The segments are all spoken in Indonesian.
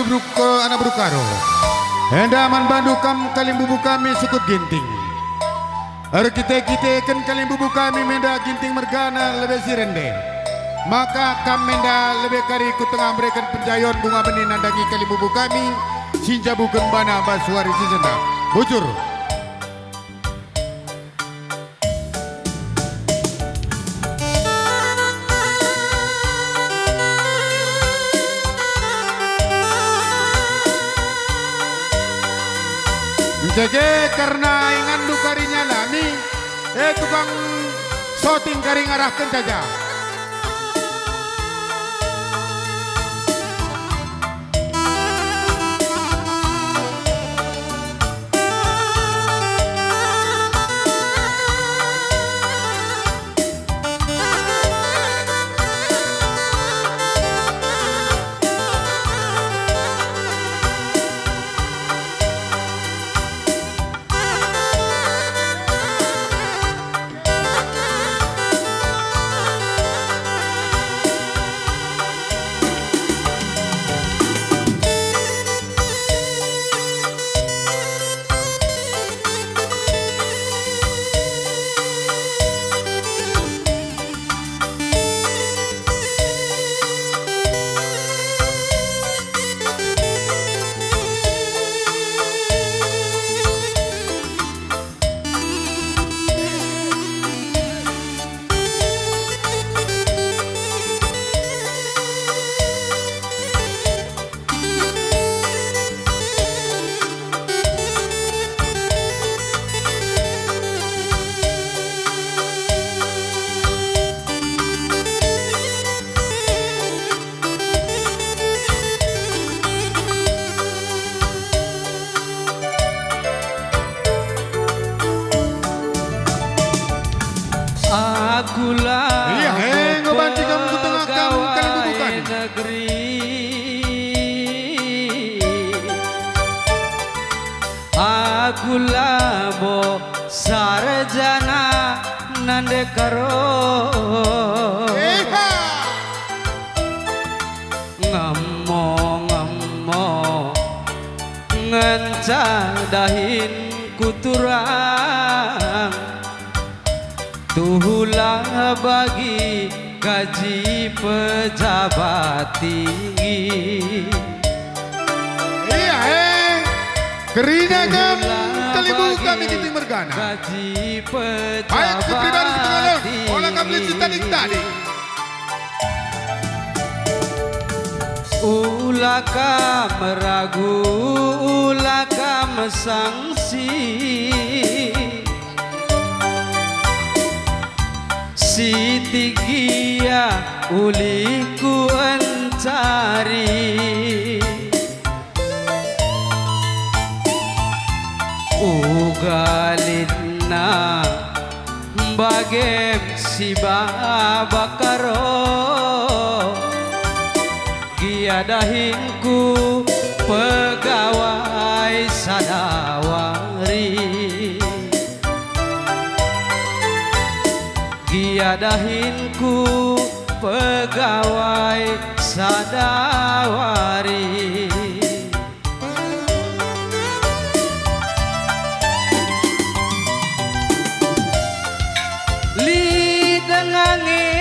bubruk ke anak brukaro. Hendaman bandukam kalim bubu kami sukut ginting. Are kita kan kalim bubu kami menda ginting mergana lebih sirende. Maka kam menda lebih kari ku tengah memberikan penjayon bunga benih nandangi kalim bubu kami. Sinja bukan bana basuari sisenda. Bujur. Jege karena ingan du karinya lami, tukang shooting kari ngarahkan saja. Akulah ngebanting kamu ke tengah kamu kali bukan negeri. Akulah bo sarjana nande karo. Ngemo ngencadahin kuturang. Tuhulah bagi gaji pejabat tinggi. Kerina kam kalibu kami ginting mergana. Gaji Baik pribadi pejabat tinggi. Olah kami tadi. Ulaka meragu, ulaka mesangsi. Siti Gia uliku encari. Ugalina bagem si babakaro. Giadahinku pegawai sadawari. Giadahinku pegawai sadawari. Lidengange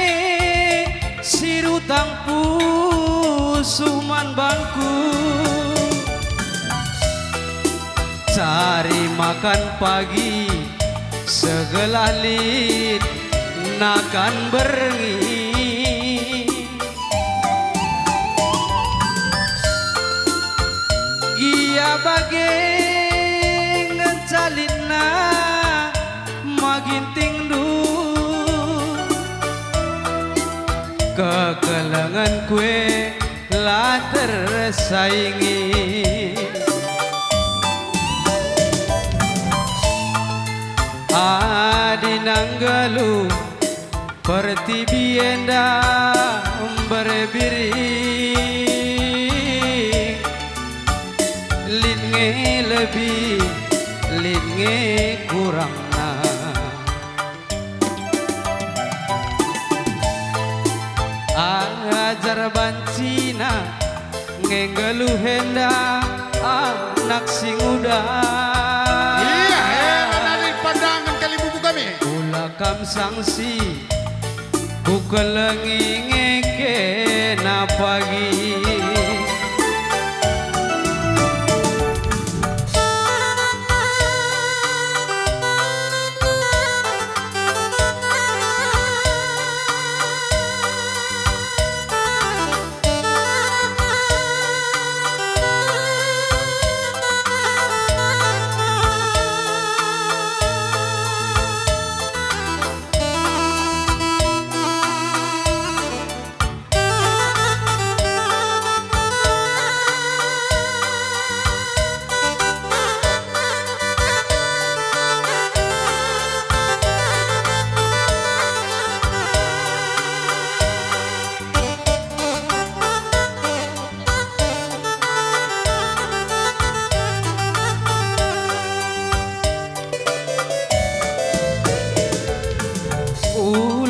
sirutang pusuman bangku. Cari makan pagi segelalit nakan berengi. Gia bage ngecalina maginting du. Kekelengan kue lah tersaingi. Adi nanggalu pertibienda berbiri. Linge lebih, linge kurang. Ajar bancina ngengelu henda anak sing udah. Iya, dari pandangan kali bubu kami. Ulah kam sangsi ku kelengi ngeke na pagi.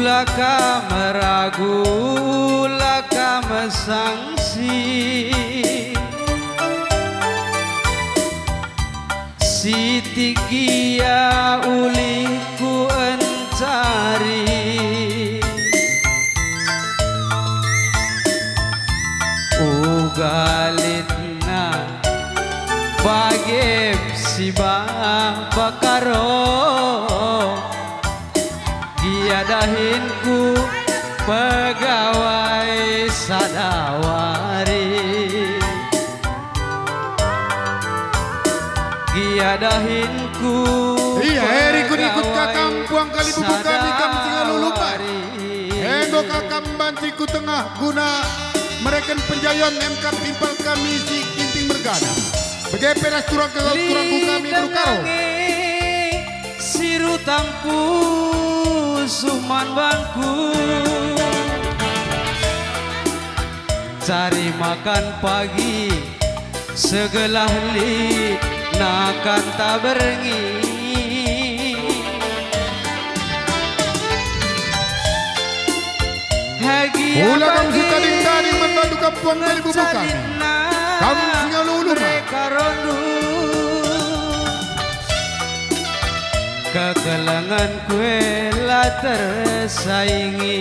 Laka meragu, laka mesangsi, Siti Gia uliku encari, Ugalitna bagep si bakaro. Giadahinku pegawai sadawari, giadahinku ikut-ikut kakam puang kali bubu kami kam singalulupan. Endo kakam bantiku tengah guna mereken penjayon MK pimpal kami si Ginting Mergana. Begeperas turangku kami berkaro. Siru tampu suman bangku, cari makan pagi segelah li nakan tak berengi. Ulah kamu suka dingdani membantu kampung kali bubu kami. Kamu singaluluma. Kekelangan kue lah tersaingi,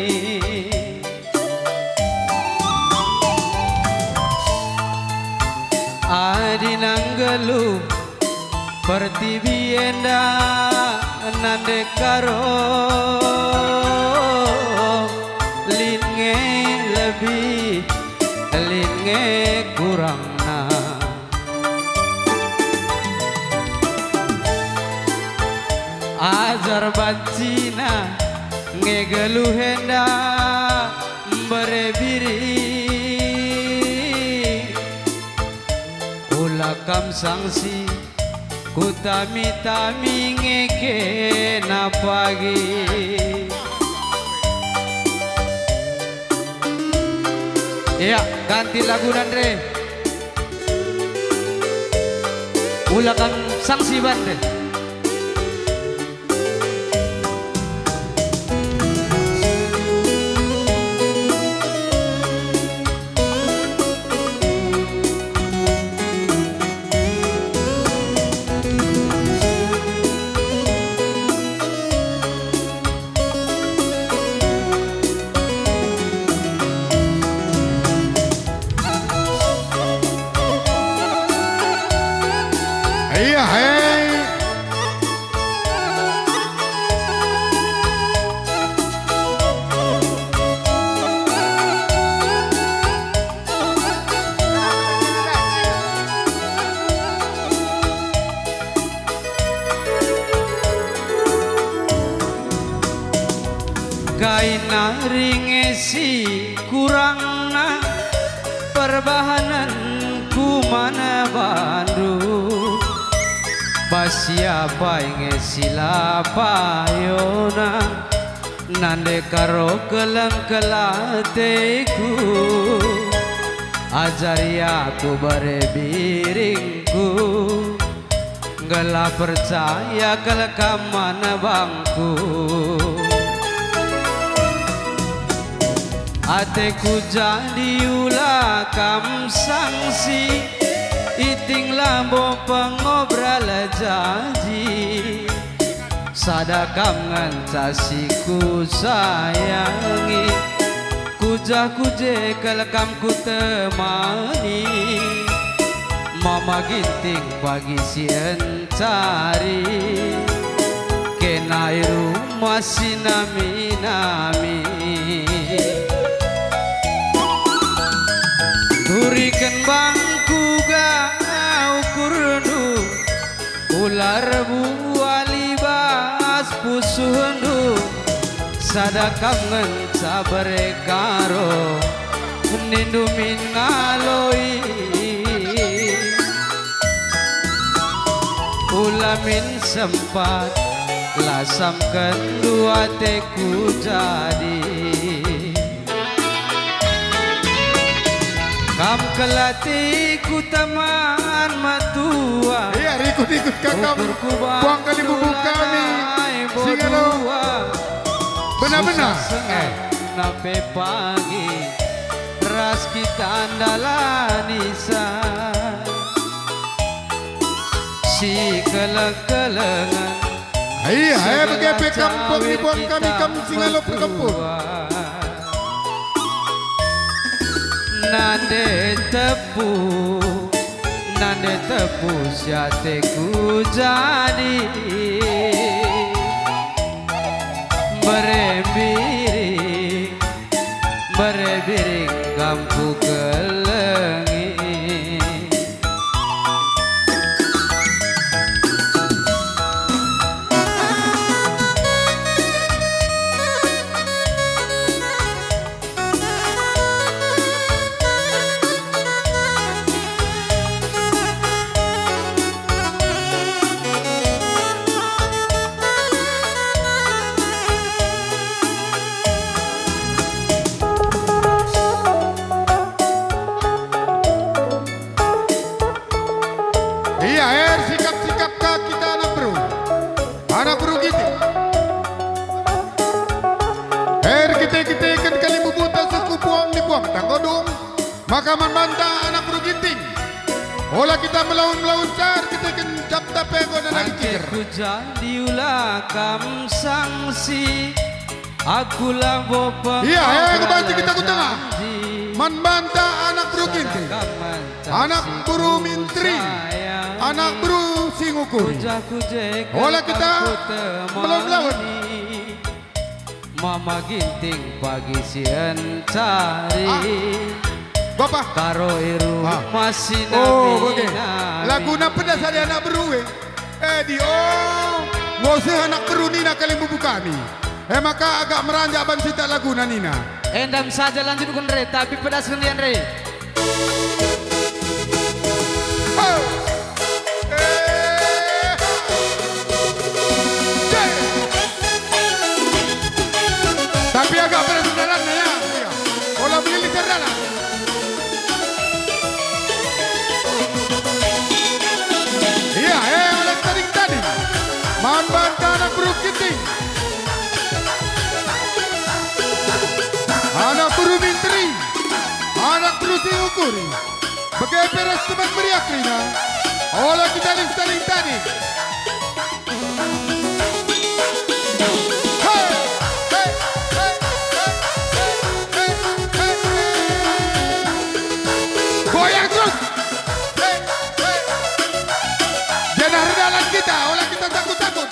adi nanggelu pertibienda nande karo, linge lebih linge kurang na. Ajar bancina ngegelu henda berebiri, ulah kam sangsi ku tami-tami ngeke na pagi. Ya, ganti lagu Andre. Ulah kam sangsi bande. Iya, hei. Kaina ringesi kurangna perbahanan ku mana bandu, Basiapa inge silapa yona nande karo kelang kelateku, ajari aku berebiringku, gala percaya kelekaman bangku. Ateku jadi ulah kam sangsi iting lambo pengobral janji sadakam ngancasiku sayangi kujah kuje kelekam ku temani mama ginting pagi sien cari kenai rumah sinami nami turikan bangku ga ukur nu ular buali bas pusuh nu sadakam ngencabare karo nindu min ngaloi ulamin sempat lasam kedua teku jadi kam kelatiku taman matua iya ikut-ikut kakak buang kali bubuk kami singalo benar-benar nape pagi ras kita andalani si keleng-kelengan iya begitu kampung di buang kami kamu singalo perkampung nande tepu siateku jadi berebiring kampu kelengi sikap-sikap kita anak bro gitu kita ikan kali bubuta suku buang dibuang tanggodong makaman banta anak bro ginting olah kita melaun car kita ikan cap tapego dan lagi kir ku jadi ulah kam sangsi aku labo iya kebanci kita ku tengah man banta anak bro ginting anak bro mintri anak bro singukuri olah kita melawan mama ginting pagi sian cari bapak karo iru masih laguna pedas ada anak bro ngoseh anak bro nina kali bubu kami maka agak meranjak ban sita laguna nina endam saja lanjutkan re tapi pedas kendian re tapi agak berat ya olah beli cerdana iya olah tadi man banta anak bro ginting anak bro mintri anak bro singukuri bagai peras teman beriak rina olah kita listaling tadi goyang terus jangan rendalan kita olah kita takut-takut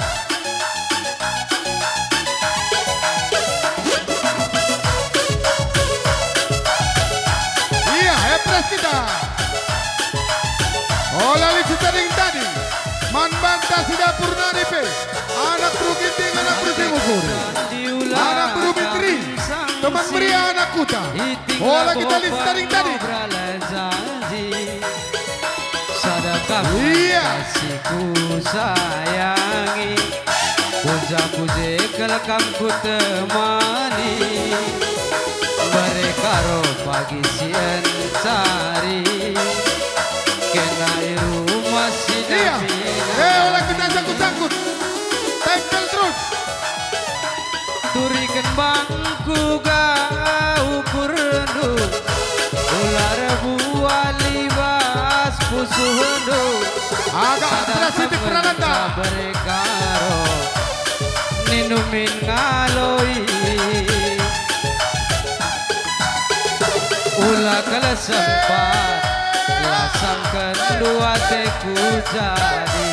iya hepres kita olah lisi tadi man banta sida purna nipe anak bro ginting anak bro singukuri anak bro mitri teman beri anak kuta olah kita lisi tadi sadakam kasihku sayangi puja-puje kelekam ku temani mereka ro pagi sian cari kenai rumah sinami olah kita sangkut-sangkut tempel terus turikan bangku ga ukur suhendo Agak sensitif Prananda. Berkaro Ninumin ngaloi Ula kala sempat Lasang kedua teku jadi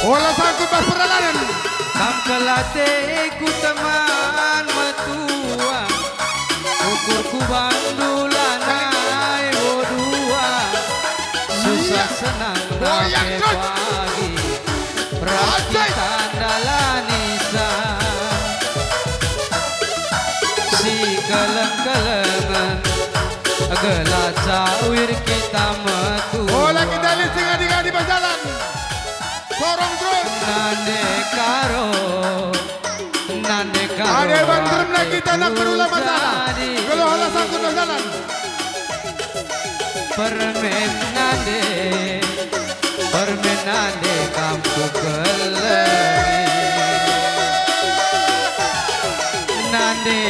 Olah sangkut pas peralanan. Kam kelate ku teman metua Ukur ku bandulanai bodua Susah senang Goyang, rame Coach. pagi Perakitan dalanisa Si keleng-kelengan Gelat cawir kita metua Olah kita listing adik-adik pas jalan. Sorong terus. Nande karo Ada bandrem lagi tanah berulang masalah. Kalau olah sangkut pas jalan. Permen nande kampung kelengi Nande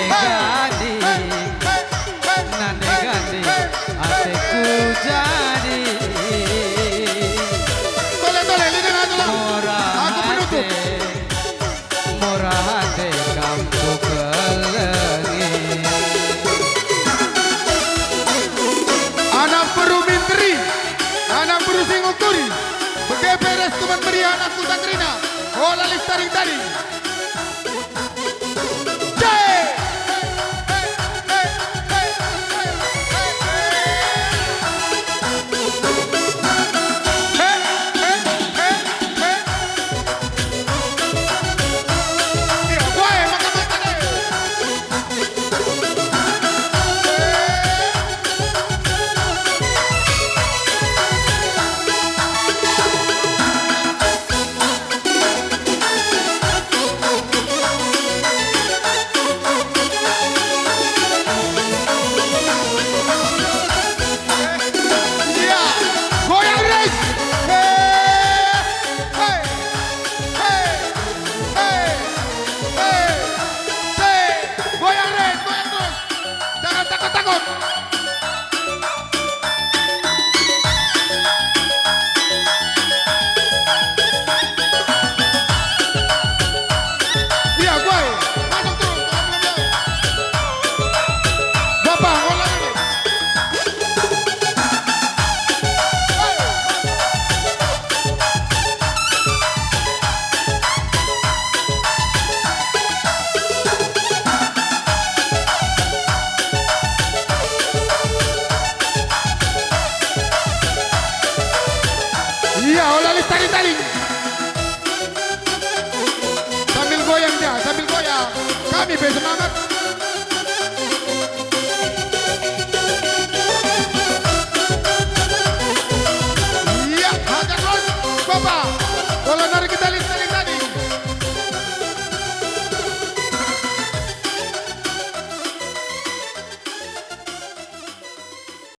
gadi Ateku jadi Tole, lidah atulah. Murah Aku penutup. hati kampung kelengi Anak peru minteri, anak peru singukuri, begeberes tuman beri anak kutangrina, olah listaring tadi. Iya, olah tarik-tarik. Sambil goyang dia, sambil goyang. Kami bersemangat.